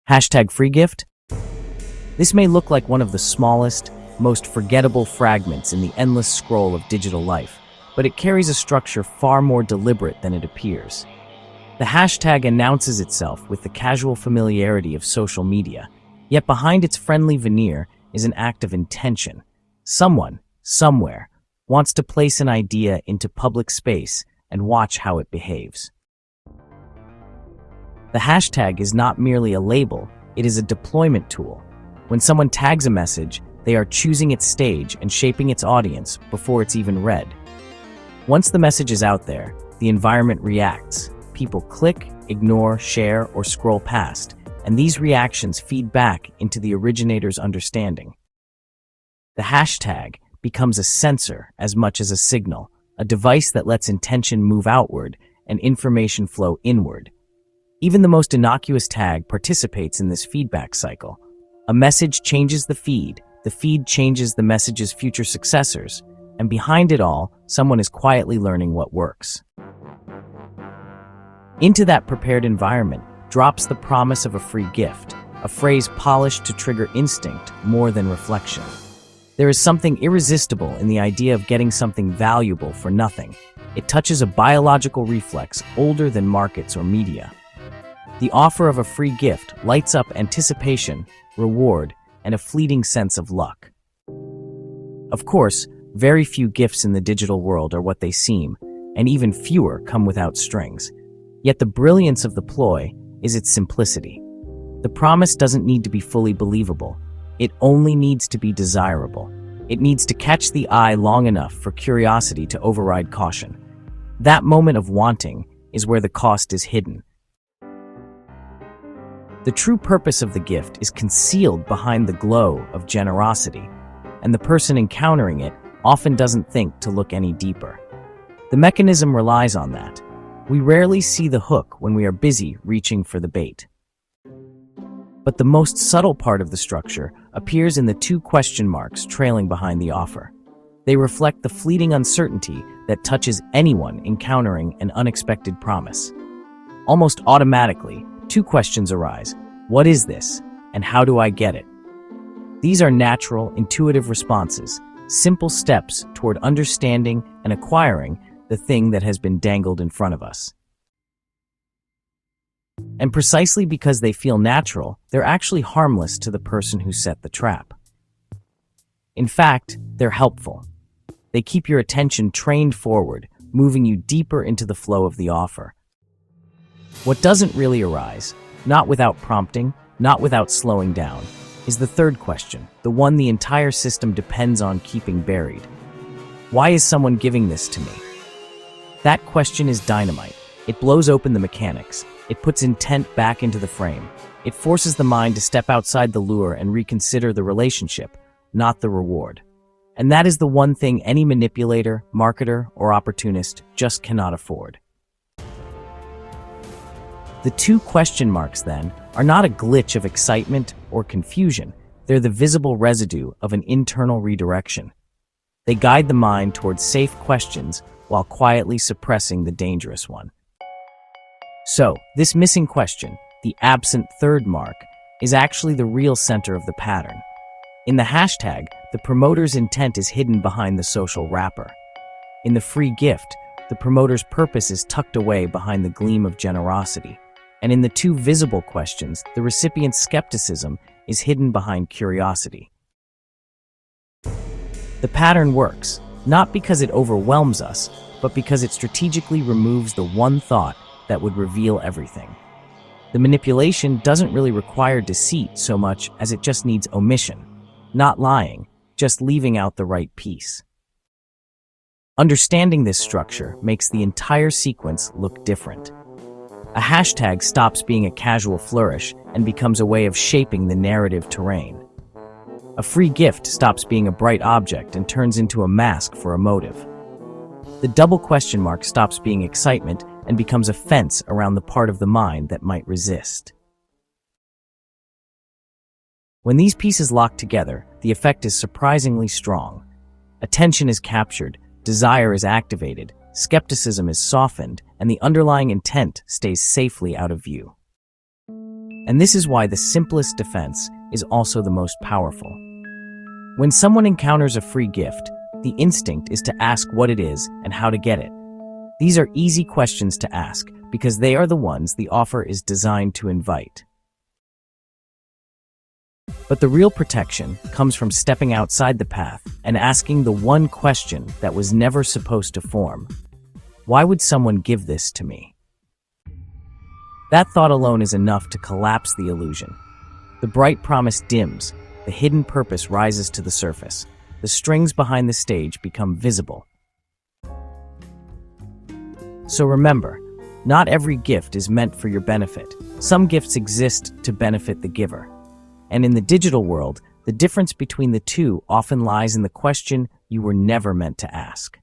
Hashtag free gift? This may look like one of the smallest, most forgettable fragments in the endless scroll of digital life, but it carries a structure far more deliberate than it appears. The hashtag announces itself with the casual familiarity of social media, yet behind its friendly veneer is an act of intention. Someone, somewhere, wants to place an idea into public space and watch how it behaves. The hashtag is not merely a label, it is a deployment tool. When someone tags a message, they are choosing its stage and shaping its audience before it's even read. Once the message is out there, the environment reacts. People click, ignore, share, or scroll past, and these reactions feed back into the originator's understanding. The hashtag becomes a sensor as much as a signal, a device that lets intention move outward and information flow inward. Even the most innocuous tag participates in this feedback cycle. A message changes the feed changes the message's future successors, and behind it all, someone is quietly learning what works. Into that prepared environment drops the promise of a free gift, a phrase polished to trigger instinct more than reflection. There is something irresistible in the idea of getting something valuable for nothing. It touches a biological reflex older than markets or media. The offer of a free gift lights up anticipation, reward, and a fleeting sense of luck. Of course, very few gifts in the digital world are what they seem, and even fewer come without strings. Yet the brilliance of the ploy is its simplicity. The promise doesn't need to be fully believable. It only needs to be desirable. It needs to catch the eye long enough for curiosity to override caution. That moment of wanting is where the cost is hidden. The true purpose of the gift is concealed behind the glow of generosity, and the person encountering it often doesn't think to look any deeper. The mechanism relies on that. We rarely see the hook when we are busy reaching for the bait. But the most subtle part of the structure appears in the two question marks trailing behind the offer. They reflect the fleeting uncertainty that touches anyone encountering an unexpected promise. Almost automatically, two questions arise. What is this, and how do I get it? These are natural, intuitive responses, simple steps toward understanding and acquiring the thing that has been dangled in front of us. And precisely because they feel natural, they're actually harmless to the person who set the trap. In fact, they're helpful. They keep your attention trained forward, moving you deeper into the flow of the offer. What doesn't really arise, not without prompting, not without slowing down, is the third question, the one the entire system depends on keeping buried. Why is someone giving this to me? That question is dynamite. It blows open the mechanics. It puts intent back into the frame. It forces the mind to step outside the lure and reconsider the relationship, not the reward. And that is the one thing any manipulator, marketer, or opportunist just cannot afford. The two question marks, then, are not a glitch of excitement or confusion. They're the visible residue of an internal redirection. They guide the mind towards safe questions while quietly suppressing the dangerous one. So, this missing question, the absent third mark, is actually the real center of the pattern. In the hashtag, the promoter's intent is hidden behind the social wrapper. In the free gift, the promoter's purpose is tucked away behind the gleam of generosity. And in the two visible questions, the recipient's skepticism is hidden behind curiosity. The pattern works, not because it overwhelms us, but because it strategically removes the one thought that would reveal everything. The manipulation doesn't really require deceit so much as it just needs omission. Not lying, just leaving out the right piece. Understanding this structure makes the entire sequence look different. A hashtag stops being a casual flourish and becomes a way of shaping the narrative terrain. A free gift stops being a bright object and turns into a mask for a motive. The double question mark stops being excitement and becomes a fence around the part of the mind that might resist. When these pieces lock together, the effect is surprisingly strong. Attention is captured, desire is activated, skepticism is softened, and the underlying intent stays safely out of view. And this is why the simplest defense is also the most powerful. When someone encounters a free gift, the instinct is to ask what it is and how to get it. These are easy questions to ask because they are the ones the offer is designed to invite. But the real protection comes from stepping outside the path and asking the one question that was never supposed to form. Why would someone give this to me? That thought alone is enough to collapse the illusion. The bright promise dims, the hidden purpose rises to the surface. The strings behind the stage become visible. So remember, not every gift is meant for your benefit. Some gifts exist to benefit the giver. And in the digital world, the difference between the two often lies in the question you were never meant to ask.